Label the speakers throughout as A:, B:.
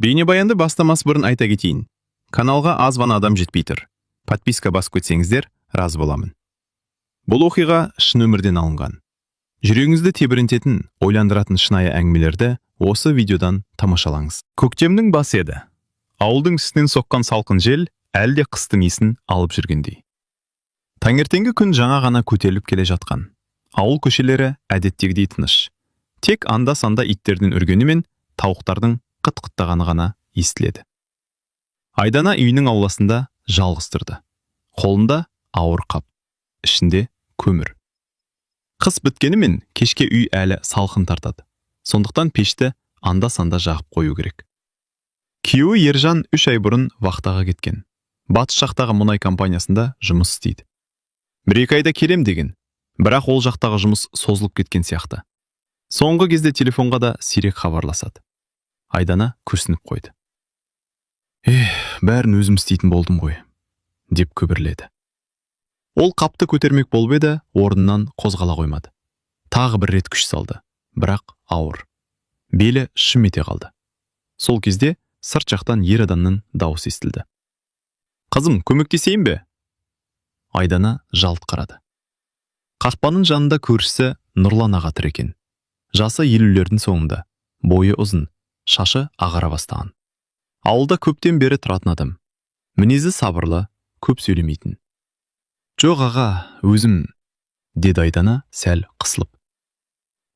A: Бейнебаянды бастамас бұрын айта кетейін. Каналға аз ғана адам жетпей тұр. Подписка басып кетсеңіздер, разы боламын. Бұл оқиға шын өмірден алынған. Жүрегіңізді тебірентетін, ойландыратын шынайы әңгімелерді осы видеодан тамашалаңыз. Көктемнің басы еді. Ауылдың үстінен соққан салқын жел әлде қыстың иісін алып жүргендей. Таңертеңгі күн жаңа ғана көтеріліп келе жатқан. Ауыл көшелері әдеттегідей тыныш. Тек анда-санда иттердің үргені мен тауықтардың қыт-қыттағаны ғана естіледі. Айдана үйінің ауласында жалғыз тұрды. Қолында ауыр қап, ішінде көмір. Қыс біткенімен кешке үй әлі салқын тартады. Сондықтан пешті анда-санда жағып қою керек. Күйеуі Ержан 3 ай бұрын вахтаға кеткен. Батыс жақтағы мұнай компаниясында жұмыс істейді. 1-2 айда келем деген, бірақ ол жақтағы жұмыс созылып кеткен сияқты. Соңғы кезде телефонға да сирек хабарласады. Айдана күрсініп қойды. Бәрін өзім істейтін болдым ғой, деп күбірледі. Ол қапты көтермек болып еді, орнынан қозғала қоймады. Тағы бір рет күш салды, бірақ ауыр. Белі шым ете қалды. Сол кезде сырт жақтан ер адамның дауысы естілді. Қызым, көмектесейін бе? Айдана жалт қарады. Қақпаның жанында көршісі Нұрлан аға тұр екен. Жасы 50-лердің соңында, бойы ұзын, шашы ағара бастаған. Ауылда көптен бері тұратын адам. Мінезі сабырлы, көп сөйлемейтін. Жоқ аға, өзім, деді Айдана сәл қысылып.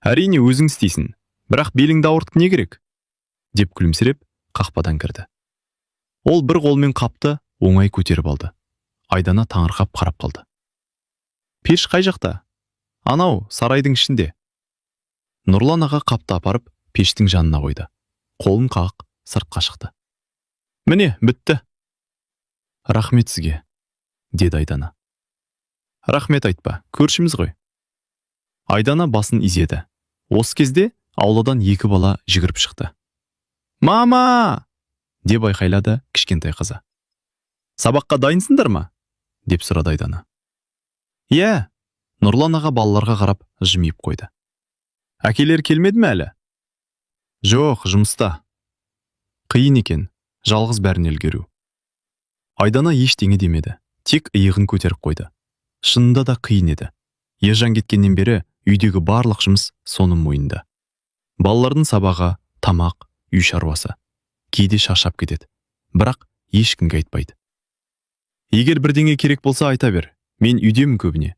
A: Әрине өзің істейсің, бірақ беліңді ауыртып не керек? Деп күлімсіреп қақпадан кірді. Ол бір қолмен қапты оңай көтеріп алды. Айдана таңырқап қарап қалды. Пеш қай жақта? Анау, сарайдың ішінде. Нұрлан аға қапты апарып пештің жанына қойды. Қолын қағып сыртқа шықты. Міне, бітті. Рахмет сізге, деді Айдана. Рахмет айтпа, көршіміз ғой. Айдана басын изеді. Осы кезде ауладан 2 бала жүгіріп шықты. Мама! Деп айқайлады кішкентай қызы. Сабаққа дайынсыңдар ма? Деп сұрады Айдана. Иә, Нұрлан аға балаларға қарап жымиып қойды. Әкелер келмеді ме әлі? Жоқ, жұмыста. Қиын екен, жалғыз бәрін үлгеру. Айдана ештеңе демеді, тек иығын көтеріп қойды. Шынында да қиын еді. Ержан кеткеннен бері үйдегі барлық жұмыс соның мойнында. Балалардың сабағы, тамақ, үй шаруасы. Кейде шаршап кетеді, бірақ ешкімге айтпайды. Егер бірдеңе керек болса айта бер, мен үйдемін көбіне,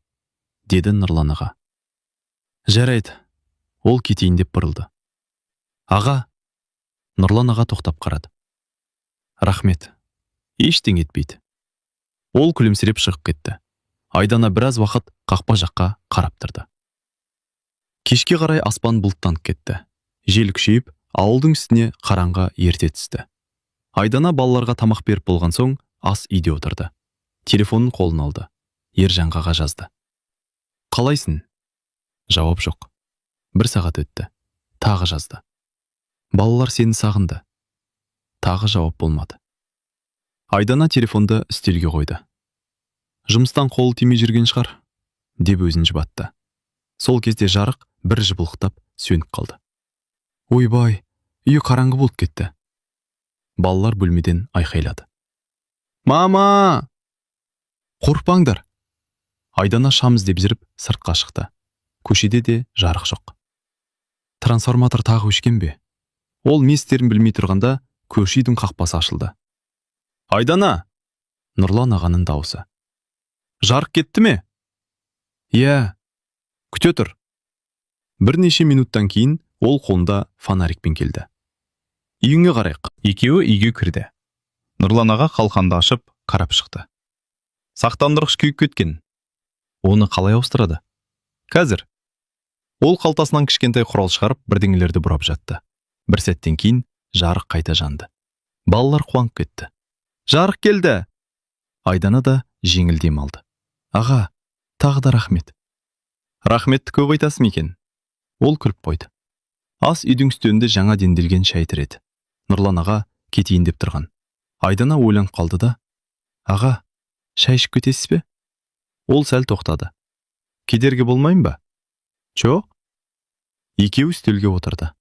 A: деді Нұрлан аға. Жарайды, ол кетейін деп бұрылды. Аға, Нұрлан аға тоқтап қарады. Рахмет, ештеңе етпейді. Ол күлімсіреп шығып кетті. Айдана біраз уақыт қақпа жаққа қарап тұрды. Кешке қарай аспан бұлттанып кетті. Жел күшейіп, ауылдың үстіне қараңғы ерте түсті. Айдана балаларға тамақ беріп болған соң ас үйде отырды. Телефонын қолын алды. Ержанға жазды. Қалайсың? Жауап жоқ. 1 сағат өтті. Тағы жазды. Балалар сені сағынды. Тағы жауап болмады. Айдана телефонды үстелге қойды. Жұмыстан қолы тимей жүрген шығар, деп өзін жұбатты. Сол кезде жарық бір жыбылықтап сөніп қалды. Ойбай, үй қараңғы болып кетті. Балалар бөлмеден айқайлады. Мама! Қорықпаңдар. Айдана шам іздеп жүріп сыртқа шықты. Көшеде де жарық жоқ. Трансформатор тағы өшкен бе? Ол не істерін білмей тұрғанда көрші үйдің қақпасы ашылды. Айдана! Нұрлан ағаның дауысы. Жарық кетті ме? Иә, күте тұр. Бірнеше минуттан кейін ол қолында фонарикпен келді. Үйіңе қарайық. Екеуі үйге кірді. Нұрлан аға қалқанды ашып қарап шықты. Сақтандырғыш күйіп кеткен. Оны қалай ауыстырады? Қазір. Ол қалтасынан кішкентай құрал шығарып бірдеңелерді бұрап жатты. Бір сәттен кейін жарық қайта жанды. Балалар қуанып кетті. Жарық келді! Айдана да жеңіл дем алды. Аға, тағы да рахмет. Рахметті көп айтасың екен. Ол күліп қойды. Ас үйдің үстінде жаңа денделген шай тұр еді. Нұрлан аға кетейін деп тұрған. Айдана ойланып қалды да. Аға, шай ішіп кетесіз бе? Ол сәл тоқтады. Кедергі болмайын ба? Жоқ. Екеуі үстелге отырды.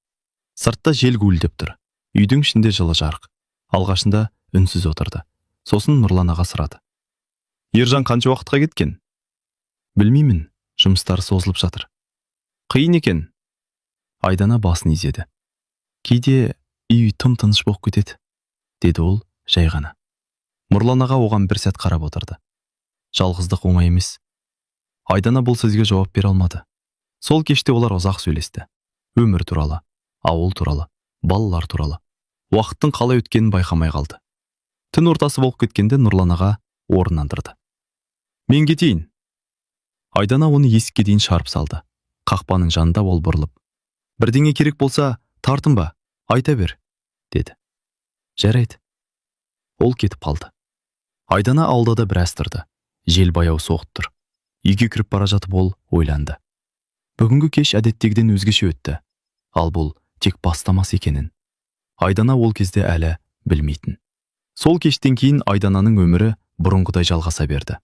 A: Сыртта жел гуілдеп тұр. Үйдің ішінде жылы жарық. Алғашында үнсіз отырды. Сосын Нұрлан аға сұрады. Ержан қанша уақытқа кеткен? Білмеймін, жұмыстары созылып жатыр. Қиын екен. Айдана басын изеді. Кейде үй тым-тыныш болып кетеді, деді ол жай ғана. Нұрлан аға оған бір сәт қарап отырды. Жалғыздық оңай емес. Айдана бұл сөзге жауап бере алмады. Сол кеште олар ұзақ сөйлесті. Өмір туралы, ауыл туралы, балалар туралы. Уақыттың қалай өткенін байқамай қалды. Түн ортасы болып кеткенде Нұрлан аға орнынан тұрды. Мен кетейін. Айдана оны есікке дейін шығарып салды. Қақпаның жанында ол бұрылып. Бірдеңе керек болса, тартынба, айта бер, деді. Жарайды. Ол кетіп қалды. Айдана аулада біраз тұрды. Жел баяу соғып тұр. Үйге кіріп бара жатып ол ойланды. Бүгінгі кеш әдеттегіден өзгеше өтті. Ал бұл тек бастамас екенін. Айдана ол кезде әлі білмейтін. Сол кештен кейін Айдананың өмірі бұрынғыдай жалғаса берді.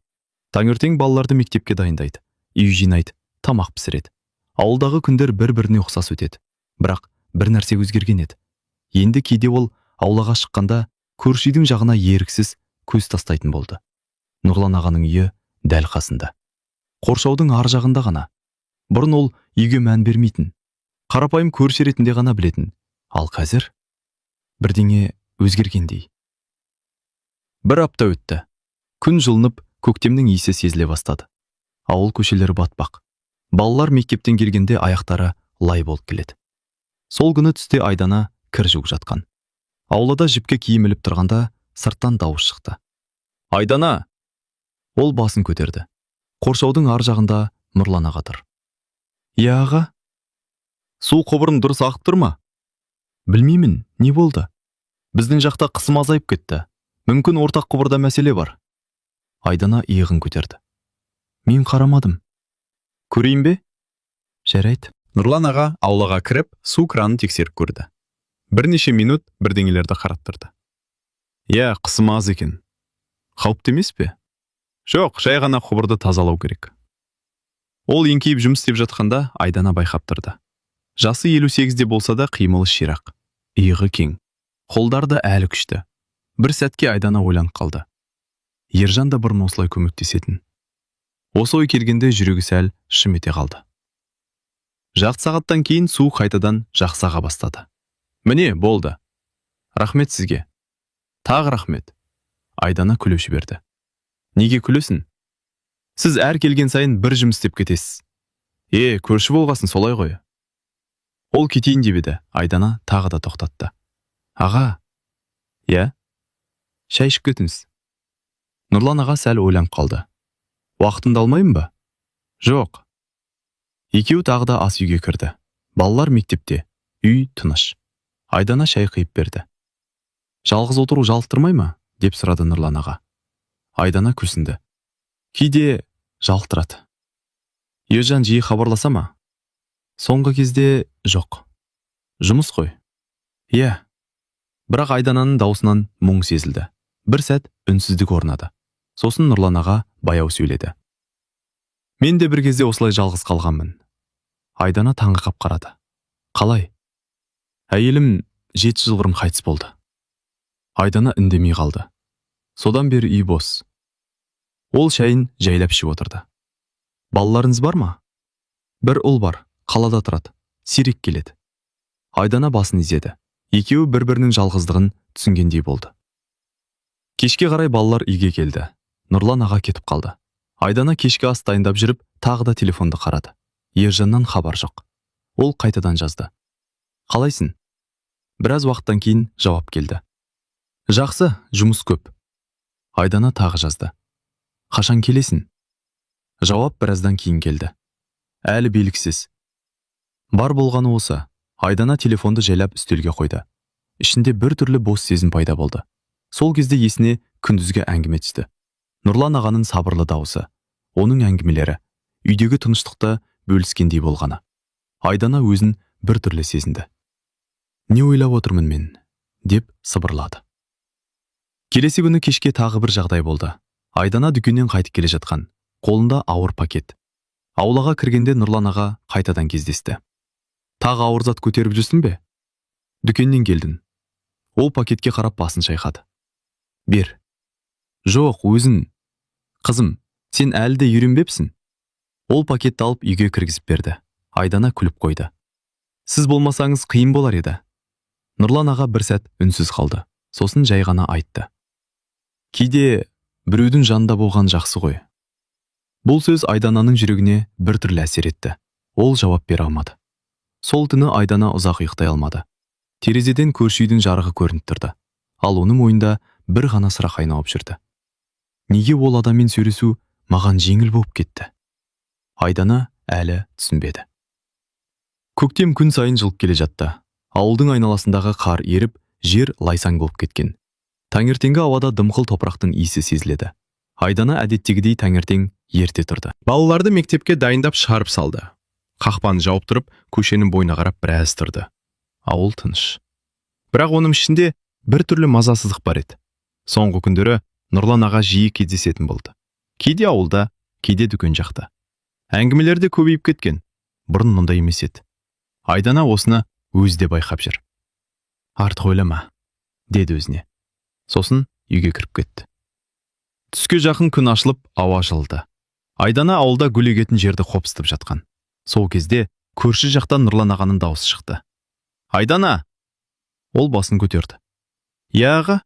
A: Таңертең балаларды мектепке дайындайды, үй жинайды, тамақ пісіреді. Ауылдағы күндер бір-біріне ұқсас өтеді. Бірақ бір нәрсе өзгерген еді. Енді кейде ол аулаға шыққанда көрші үйдің жағына еріксіз көз тастайтын болды. Нұрлан ағаның үйі дәл қасында. Қоршаудың ар жағында ғана. Бұрын ол үйге мән бермейтін. Қарапайым көрші ретінде ғана білетін. Ал қазір бірдеңе өзгергендей. Бір апта өтті. Күн жылынып, көктемнің иісі сезіле бастады. Ауыл көшелері батпақ. Балалар мектептен келгенде аяқтары лай болып келеді. Сол күні түсте Айдана кір жуып жатқан. Аулада жіпке киім іліп тұрғанда сырттан дауыс шықты. Айдана! Ол басын көтерді. Қоршаудың ар жағында Нұрлан аға тұр. Иә аға? Су құбырын дұрыс ағып тұр ма? Білмеймін, не болды? Біздің жақта қысым азайып кетті. Мүмкін ортақ құбырда мәселе бар. Айдана иығын көтерді. Мен қарамадым. Көрейін бе? Жарайды. Нұрлан аға аулаға кіріп, су кранын тексеріп көрді. Бірнеше минут бірдеңелерді қараттырды. Иә, қысым аз екен. Қауіпті емес пе? Жоқ, жай ғана құбырды тазалау керек. Ол еңкейіп жұмыс істеп жатқанда Айдана байқап тұрды. Жасы 58-де болса да қимылы ширақ. Иығы кең. Қолдары да әлі күшті. Бір сәтке Айдана ойланып қалды. Ержан да бұрын осылай көмектесетін. Осы ой келгенде жүрегі сәл шым ете қалды. Жарты сағаттан кейін су қайтадан жақсаға бастады. Міне, болды. Рахмет сізге. Тағы рахмет. Айдана күліп жіберді. Неге күлесің? Сіз әр келген сайын бір жұмыс істеп кетесіз. Көрші болғасын солай ғой. Ол кетейін деп еді. Айдана тағы да тоқтатты. Аға. Иә? Шай ішіп кетіңіз. Нұрлан аға сәл ойланып қалды. Уақытымды алмайын ба? Жоқ. Екеуі тағы да ас үйге кірді. Балалар мектепте. Үй тыныш. Айдана шай құйып берді. Жалғыз отыру жалықтырмай ма? Деп сұрады Нұрлан аға. Айдана күрсінді. Кейде жалықтырады. Ержан жиі хабарласа ма? Соңғы кезде жоқ. Жұмыс қой. Иә. Бірақ Айдананың даусынан мұң сезілді. Бір сәт үнсіздік орнады. Сосын Нұрлан аға баяу сөйледі. Мен де бір кезде осылай жалғыз қалғанмын. Айдана таңырқап қарады. Қалай? Әйелім 7 жыл бұрын қайтыс болды. Айдана үндемей қалды. Содан бері үй бос. Ол шайын жайлап ішіп отырды. Балаларыңыз бар ма? Бір ұл бар, қалада тұрады, сирек келеді. Айдана басын изеді. Екеуі бір-бірінің жалғыздығын түсінгендей болды. Кешке қарай балалар үйге келді. Нұрлан аға кетіп қалды. Айдана кешкі ас дайындап жүріп, тағы да телефонды қарады. Ержаннан хабар жоқ. Ол қайтадан жазды. Қалайсың? Біраз уақыттан кейін жауап келді. Жақсы, жұмыс көп. Айдана тағы жазды. Қашан келесің? Жауап біраздан кейін келді. Әлі белгісіз. Бар болғаны осы. Айдана телефонды жайлап үстелге қойды. Ішінде бір түрлі бос сезім пайда болды. Сол кезде есіне күндізгі әңгіме түсті. Нұрлан ағаның сабырлы дауысы, оның әңгімелері, үйдегі тыныштықты бөліскендей болғаны. Айдана өзін бір түрлі сезінді. Не ойлап отырмын мен, деп сыбырлады. Келесі күні кешке тағы бір жағдай болды. Айдана дүкеннен қайтып келе жатқан, қолында ауыр пакет. Аулаға кіргенде Нұрлан аға қайтадан кездесті. Тағы ауыр зат көтеріп жүрсің бе? Дүкеннен келдің. Ол пакетке қарап басын шайқады. Бер. Жоқ, өзің. Қызым, сен әлі де үйренбепсің? Ол пакетті алып үйге кіргізіп берді. Айдана күліп қойды. Сіз болмасаңыз қиын болар еді. Нұрлан аға бір сәт үнсіз қалды. Сосын жай ғана айтты. Кейде біреудің жанында болған жақсы ғой. Бұл сөз Айдананың жүрегіне бір түрлі әсер етті. Ол жауап бере алмады. Сол түні Айдана ұзақ ұйықтай алмады. Терезеден көрші үйдің жарығы көрініп тұрды. Ал оның ойында бір ғана сұрақ айналып жүрді. Неге ол адаммен сөйлесу маған жеңіл болып кетті? Айдана әлі түсінбеді. Көктем күн сайын жылып келе жатты. Ауылдың айналасындағы қар еріп, жер лайсаң болып кеткен. Таңертеңгі ауада дымқыл топырақтың иісі сезіледі. Айдана әдеттегідей таңертең ерте тұрды. Балаларды мектепке дайындап шығарып салды. Қақпаны жауып тұрып, көшенің бойына қарап біраз тұрды. Ауыл тыныш. Бірақ оның ішінде бір түрлі мазасыздық бар еді. Соңғы күндері Нұрлан аға жиі кездесетін болды. Кейде ауылда, кейде дүкен жақта. Әңгімелерде көбейіп кеткен. Бұрын мұндай емес еді. Айдана осыны өзі де байқап жүр. Артық ойлама, деді өзіне. Сосын үйге кіріп кетті. Түске жақын күн ашылып, ауа жылды. Айдана ауылда гүл егетін жерді қопсытып жатқан. Сол кезде көрші жақтан Нұрлан ағаның дауысы шықты. Айдана! Ол басын көтерді. Я аға?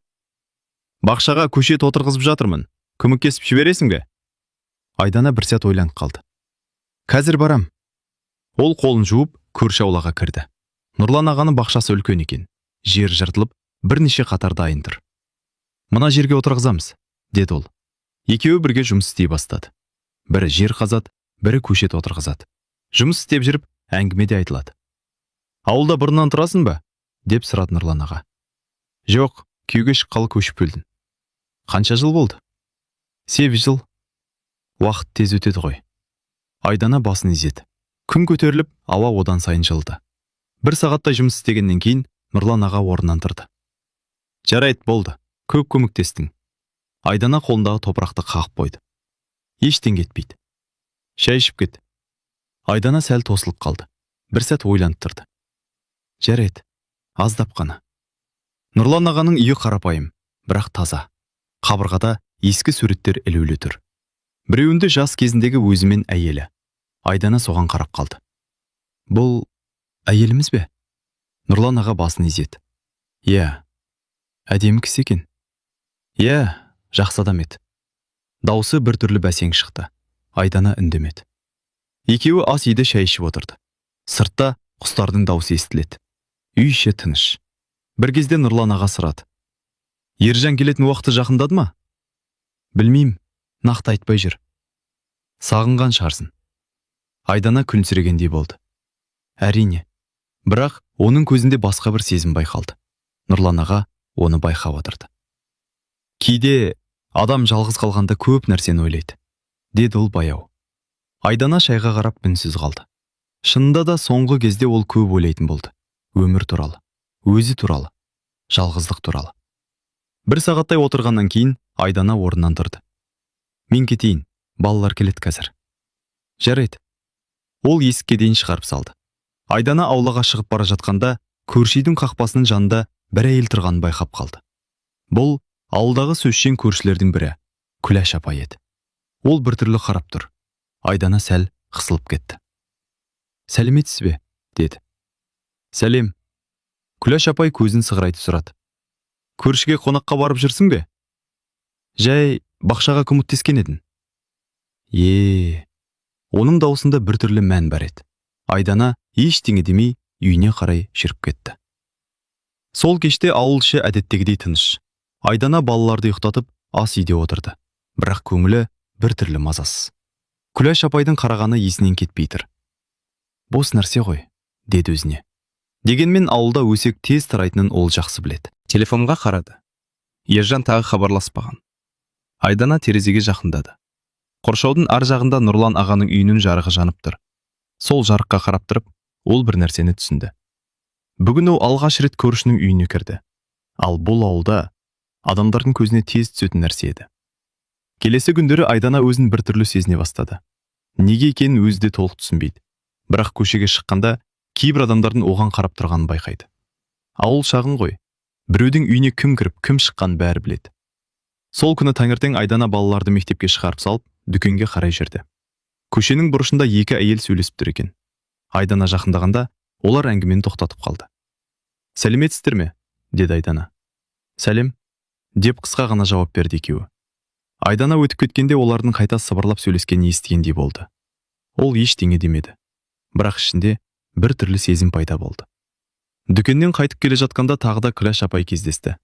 A: Бақшаға көшет отырғызып жатырмын. Көмектесіп жібересің бе? Айдана бір сәт ойланып қалды. Қазір барам. Ол қолын жуып, көрші аулаға кірді. Нұрлан ағаның бақшасы үлкен екен. Жер жыртылып, бірнеше қатар дайын тұр. Мына жерге отырғызамыз, деді ол. Екеуі бірге жұмыс істей бастады. Бірі жер қазады, бірі көшет отырғызады. Жұмыс істеп жүріп, әңгіме де айтылады. Ауылда бұрыннан тұрасың ба? Деп сұрады Нұрлан аға. Жоқ, күйеуге шыққалы көшіп келдім. Қанша жыл болды? 7 жыл. Уақыт тез өтеді ғой. Айдана басын изеді. Күн көтеріліп, ауа одан сайын жылды. Бір сағаттай жұмыс істегеннен кейін Нұрлан аға орнынан тұрды. Жарайды, болды. Көп көмектестің. Айдана қолындағы топырақты қағып қойды. Ештеңе етпейді. Шай ішіп кет. Айдана сәл тосылып қалды. Бір сәт ойланып тұрды. Жарайды, аздап қана. Нұрлан ағаның үйі қарапайым, бірақ таза. Қабырғада ескі суреттер ілулі тұр. Біреуінде жас кезіндегі өзімен әйелі. Айдана соған қарап қалды. Бұл әйеліміз бе? Нұрлан аға басын изеді. Иә, әдемі кісі екен. Иә, жақсы адам еді. Даусы бір түрлі бәсең шықты. Айдана үндемеді. Екеуі ас үйде шай ішіп отырды. Сыртта құстардың даусы естіледі. Үй іші тыныш. Бір кезде Нұрлан аға сұрады. Ержан келетін уақыты жақындады ма? Білмеймін, нақты айтпай жүр. Сағынған шығарсың. Айдана күлімсірегендей болды. Әрине. Бірақ оның көзінде басқа бір сезім байқалды. Нұрлан аға оны байқап отырды. Кейде адам жалғыз қалғанда көп нәрсені ойлайды, деді ол баяу. Айдана шайға қарап үнсіз қалды. Шынында да соңғы кезде ол көп ойлайтын болды. Өмір туралы, өзі туралы, жалғыздық туралы. Бір сағаттай отырғаннан кейін Айдана орнынан тұрды. Мен кетейін, балалар келеді қазір. Жарайды. Ол есікке дейін шығарып салды. Айдана аулаға шығып бара жатқанда, көрші үйдің қақпасының жанында бір әйел тұрғанын байқап қалды. Бұл ауылдағы сөзшең көршілердің бірі, Күләш апай еді. Ол біртүрлі қарап тұр. Айдана сәл қысылып кетті. Сәлеметсіз бе? Деді. Сәлем. Күләш апай көзін сығырайтып сұрады. Көршіге қонаққа барып жүрсің бе? Жай бақшаға көмектескен едің. Оның даусында біртүрлі мән бар еді. Айдана ештеңе демей үйіне қарай жүріп кетті. Сол кеште ауыл іші әдеттегідей тыныш. Айдана балаларды ұйықтатып, ас үйде отырды. Бірақ көңілі біртүрлі мазасыз. Күләш апайдың қарағаны есінен кетпей тұр. Бос нәрсе ғой, деді өзіне. Дегенмен ауылда өсек тез тарайтынын ол жақсы біледі.
B: Телефонға қарады. Ержан тағы хабарласпаған. Айдана терезеге жақындады. Қоршаудың ар жағында Нұрлан ағаның үйінің жарығы жанып тұр. Сол жарыққа қарап тұрып, ол бір нәрсені түсінді. Бүгін ол алғаш рет көршінің үйіне кірді. Ал бұл ауылда адамдардың көзіне тез түсетін нәрсе еді. Келесі күндері Айдана өзін біртүрлі сезіне бастады. Неге екенін өзі де толық түсінбейді. Бірақ көшеге шыққанда кейбір адамдардың оған қарап тұрғанын байқайды. Ауыл шағын ғой,
A: Біреудің үйіне кім кіріп, кім шыққан бәрі біледі. Сол күні таңертең Айдана балаларды мектепке шығарып салып, дүкенге қарай жүрді. Көшенің бұрышында екі әйел сөйлесіп тұр екен. Айдана жақындағанда, олар әңгімені тоқтатып қалды. «Сәлеметсіздер ме?» деді Айдана. «Сәлем», деп қысқа ғана жауап берді екеуі. Айдана өтіп кеткенде олардың қайта сыбырлап сөйлескенін естігендей болды. Ол ештеңе демеді. Бірақ ішінде бір түрлі сезім пайда болды. Дүкеннен қайтып келе жатқанда тағы да Күләш апай кездесті.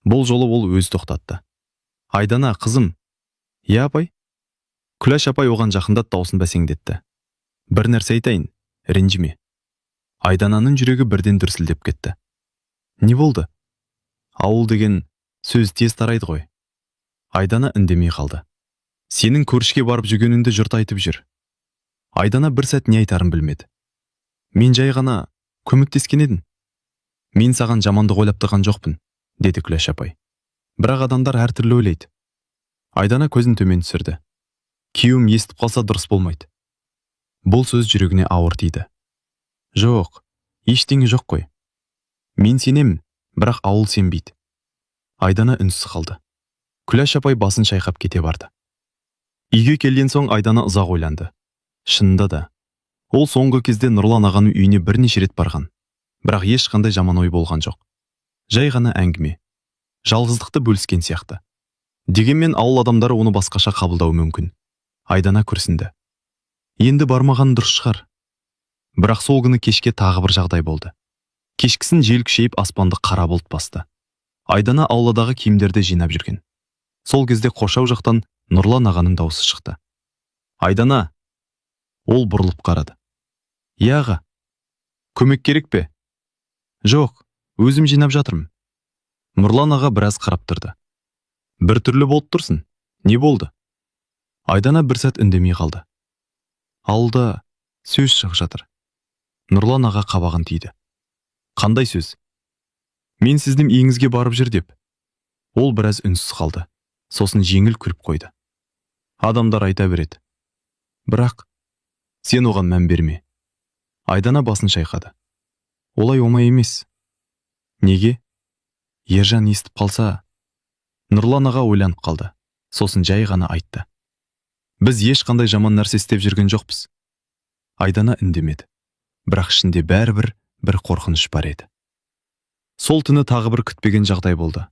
A: Бұл жолы ол өзі тоқтатты. «Айдана, қызым». «Иә, апай?» Күләш апай оған жақындап даусын бәсеңдетті. «Бір нәрсе айтайын, ренжіме». Айдананың жүрегі бірден дүрсілдеп кетті. «Не болды?» «Ауыл деген сөз тез тарайды ғой». Айдана үндемей қалды. «Сенің көршіге барып жүргеніңді жұрт айтып жүр». Айдана бір сәт не айтарын білмеді. «Мен жай ғана көмектескен едім. Мен саған жамандық ойлап тұрған жоқпын», деді Күләш апай. «Бірақ адамдар әртүрлі ойлайды». Айдана көзін төмен түсірді. «Күйеуім естіп қалса дұрыс болмайды». Бұл сөз жүрегіне ауыр тиді. «Жоқ, ештеңе жоқ қой. Мен сенемін, бірақ ауыл сенбейді». Айдана үнсіз қалды. Күләш апай басын шайқап кете барды. Үйге келген соң Айдана ұзақ ойланды. Шынында да, ол соңғы кезде Нұрлан ағаның үйіне бірнеше рет барған. Бірақ ешқандай жаман ой болған жоқ. Жай ғана әңгіме. Жалғыздықты бөліскен сияқты. Дегенмен ауыл адамдары оны басқаша қабылдауы мүмкін. Айдана күрсінді. Енді бармаған дұрыс шығар. Бірақ сол күні кешке тағы бір жағдай болды. Кешкісін жел күшейіп аспанды қара бұлт басты. Айдана ауладағы киімдерді жинап жүрген. Сол кезде қоршау жақтан Нұрлан ағаның дауысы шықты. «Айдана!» Ол бұрылып қарады. «Иә аға, көмек керек пе?» «Жоқ, өзім жинап жатырмын». Нұрлан аға біраз қарап тұрды. «Бір түрлі болып тұрсың. Не болды?» Айдана бір сәт үндемей қалды. «Ауылда сөз шығып жатыр». Нұрлан аға қабағын түйді. «Қандай сөз?» «Мен сіздің үйіңізге барып жүр» деп. Ол біраз үнсіз қалды. Сосын жеңіл күліп қойды. «Адамдар айта береді. Бірақ сен оған мән берме». Айдана басын шайқады. «Олай оңай емес». «Неге?» «Ержан естіп қалса». Нұрлан аға ойланып қалды. Сосын жай ғана айтты. «Біз ешқандай жаман нәрсе істеп жүрген жоқпыз». Айдана үндемеді. Бірақ ішінде бәрібір бір қорқыныш бар еді. Сол түні тағы бір күтпеген жағдай болды.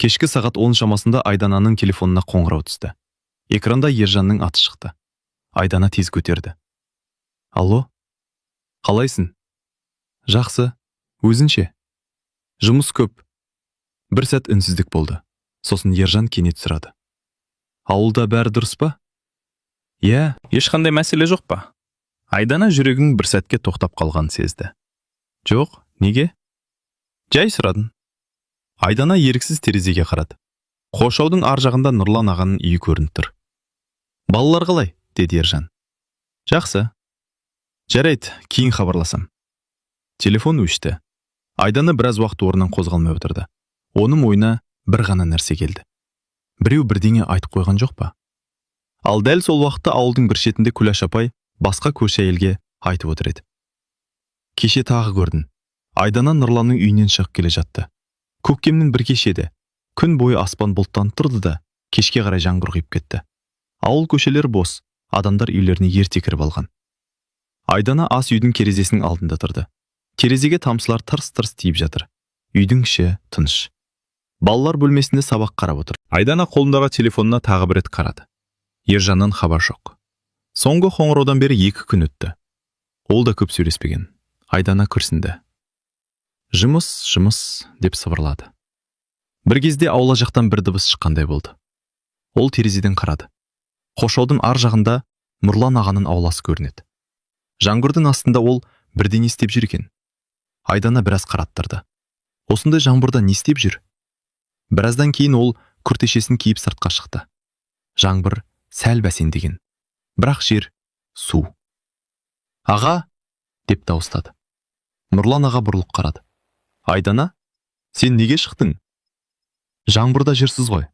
A: Кешкі сағат 10 шамасында Айдананың телефонына қоңырау түсті. Экранда Ержанның аты шықты. Айдана тез көтерді. «Алло? Қалайсың?» «Жақсы, өзінше?» «Жұмыс көп». Бір сәт үнсіздік болды. Сосын Ержан кенет сұрады. «Ауылда бәрі дұрыс па?»
B: «Иә, ешқандай мәселе жоқ па?» Айдана жүрегің бір сәтке тоқтап қалған сезді. «Жоқ, неге?» «Жай сұрадым». Айдана еріксіз терезеге қарады. Қоршаудың ар жағында Нұрлан ағаның үйі көрініп тұр. «Балалар қалай?» деді Ержан. «Жақсы. Жарайды, кейін хабарласам». Телефон өшті. Айдана біраз уақыт орнынан қозғалмай отырды. Оның ойына бір ғана нәрсе келді. Біреу бірдеңе айтып қойған жоқ па? Ал дәл сол уақытта ауылдың бір шетінде Күләш апай басқа көрші әйелге айтып отыр еді. «Кеше тағы көрдім. Айдана Нұрланның үйінен шығып келе жатты. Көктемнің бір кеші еді. Күн бойы аспан бұлттанып тұрды да, кешке қарай жаңбыр құйып кетті. Ауыл көшелер бос, адамдар үйлеріне ерте кіріп алған. Айдана ас үйдің терезесінің алдында тұрды. Терезеге тамшылар тырс-тырс тиіп жатыр. Үйдің іші тыныш. Балалар бөлмесінде сабақ қарап отыр. Айдана қолындағы телефонына тағы бір рет қарады. Ержаннан хабар жоқ. Соңғы қоңыраудан бері 2 күн өтті. Ол да көп сөйлеспеген. Айдана күрсінді. Жұмыс деп сыбырлады. Бір кезде аула жақтан бір дыбыс шыққандай болды. Ол терезеден қарады. Қоршаудың ар жағында Нұрлан ағаның ауласы көрінеді. Жаңбырдың астында ол бірдеңе істеп жүр екен. Айдана біраз қараттырды. Осындай жаңбырда не істеп жүр? Біраздан кейін ол күртешесін киіп сыртқа шықты. Жаңбыр сәл бәсеңдеген. Бірақ жер су. «Аға!» деп дауыстады. Нұрлан аға бұрылып қарады. «Айдана, сен неге шықтың?» «Жаңбырда жүрсіз ғой.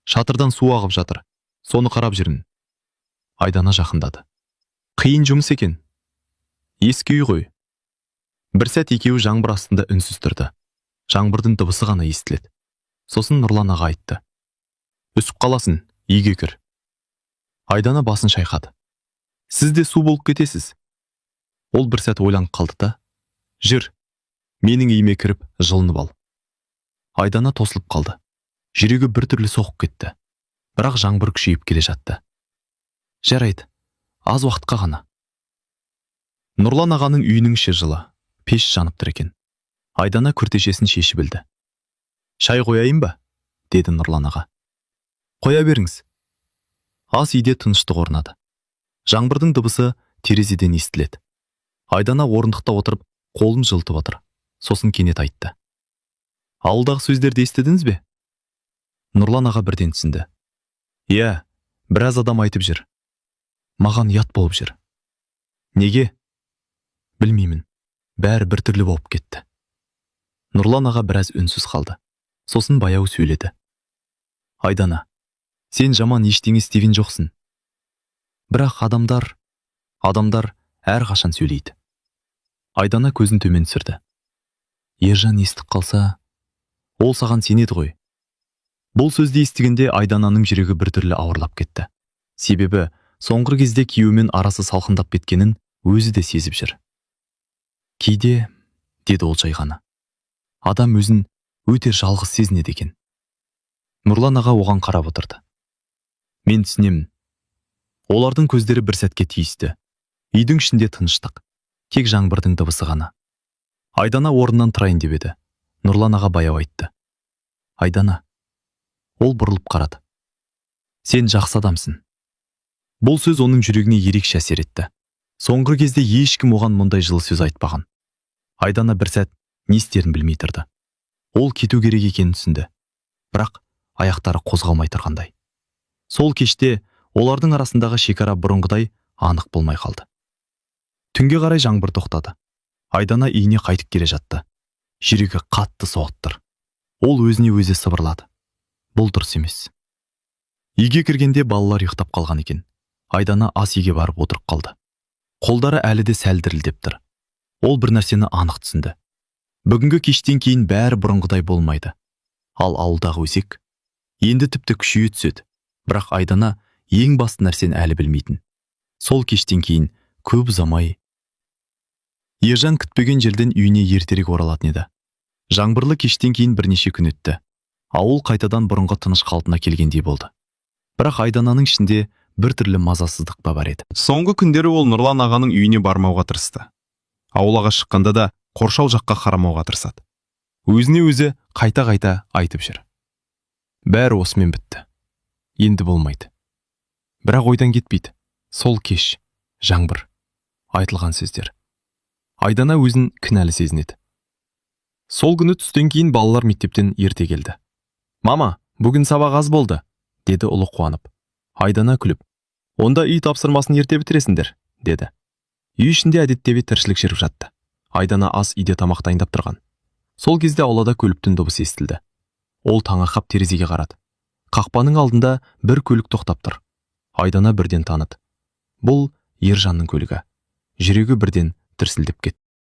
B: Шатырдан су ағып жатыр. Соны қарап жүрмін». Айдана жақындады. «Қиын жұмыс екен. Ескі үй ғой». Бір сәт екеуі жаңбыр астында үнсіз тұрды.
A: жаңбырдың дыбысы ғана естіледі. Сосын Нұрлан аға айтты: «Үсіп қаласын, үйге кір». Айдана басын шайқады. «Сіз де су болып кетесіз». Ол бір сәт ойланып қалды да: «Жүр, менің үйіме кіріп жылынып ал». Айдана тосылып қалды. Жүрегі біртүрлі соғып кетті. Бірақ жаңбыр күшейіп келе жатты. Жарайды, аз уақытқа ғана. Нұрлан ағаның үйінің іші жылы, пеш жанып тұр екен. Айдана күртешесін шешіп білді. «Шай қояйын ба?» деді Нұрлан аға. «Қоя беріңіз». Ас үйде тыныштық орнады. Жаңбырдың дыбысы терезеден естіледі. Айдана орындықта отырып, қолын жылтып отыр. Сосын кенет айтты: «Ауылдағы сөздерді естідіңіз бе?» Нұрлан аға бірден түсінді. «Иә, біраз адам айтып жүр. Маған ұят болып жүр». «Неге?» «Білмеймін. Бәрі біртүрлі болып кетті». Нұрлан аға біраз үнсіз қалды. Сосын баяу сөйледі: «Айдана, сен жаман ештеңе істеген жоқсың. Бірақ адамдар әрқашан сөйлейді». Айдана көзін төмен түсірді. «Ержан естіп қалса, ол саған сенеді ғой». Бұл сөзді естігенде Айдананың жүрегі біртүрлі ауырлап кетті. Себебі соңғы кезде күйеуімен арасы салқындап кеткенін өзі де сезіп жүр. «Кейде», деді ол жайғана, «адам өзін өте жалғыз сезінеді екен». Нұрлан аға оған қарап отырды. «Мен түсінемін». Олардың көздері бір сәтке түйісті. Үйдің ішінде тыныштық, тек жаңбырдың дыбысы ғана. Айдана орнынан тұрайын деп еді. Нұрлан аға баяу айтты: «Айдана». Ол бұрылып қарады. «Сен жақсы адамсың». Бұл сөз оның жүрегіне ерекше әсер етті. Соңғы кезде ешкім оған мұндай жылы сөз айтпаған. Айдана бір сәт не істерін білмей тұрды. Ол кету керек екенін түсінді. Бірақ аяқтары қозғалмай тұрғандай. Сол кеште олардың арасындағы шекара бұрынғыдай анық болмай қалды. Түнге қарай жаңбыр тоқтады. Айдана үйіне қайтып келе жатты. Жүрегі қатты соғып тұр. Ол өзіне өзі сыбырлады: «Бұл дұрыс емес». Үйге кіргенде балалар ұйықтап қалған екен. Айдана ас үйге барып отырып қалды. Қолдары әлі де сәл дірілдеп тұр. Ол бір нәрсені анық түсінді. Бүгінгі кештен кейін бәрі бұрынғыдай болмайды. Ал ауылдағы өсек енді тіпті күшейе түседі. Бірақ Айдана ең басты нәрсені әлі білмейтін. Сол кештен кейін көп ұзамай Ержан күтпеген жерден үйіне ертерек оралатын еді. Жаңбырлы кештен кейін бірнеше күн өтті. Ауыл қайтадан бұрынғы тыныш қалпына келгендей болды. Бірақ Айдананың ішінде біртүрлі мазасыздық бар еді.
B: Соңғы күндері ол Нұрлан ағаның үйіне бармауға тырысты. Аулаға шыққанда да қоршау жаққа қарамауға тырысады. Өзіне өзі қайта-қайта айтып жүр: «Бәрі осымен бітті. Енді болмайды». Бірақ ойдан кетпейді. Сол кеш, жаңбыр, айтылған сөздер. Айдана өзін кінәлі сезінеді. Сол күні түстен кейін балалар мектептен ерте келді. «Мама, бүгін сабақ аз болды», деді ұлы қуанып. Айдана күліп: «Онда үй тапсырмасын ерте бітіресіңдер», деді. Үй ішінде әдеттегі тіршілік жүріп жатты. Айдана ас үйде тамақ дайындап тұрған. Сол кезде аулада көліктің дыбысы естілді. Ол таңырқап терезеге қарады. Қақпаның алдында бір көлік тоқтап тұр. Айдана бірден таныды. Бұл Ержанның көлігі. Жүрегі бірден тірсілдеп кетті.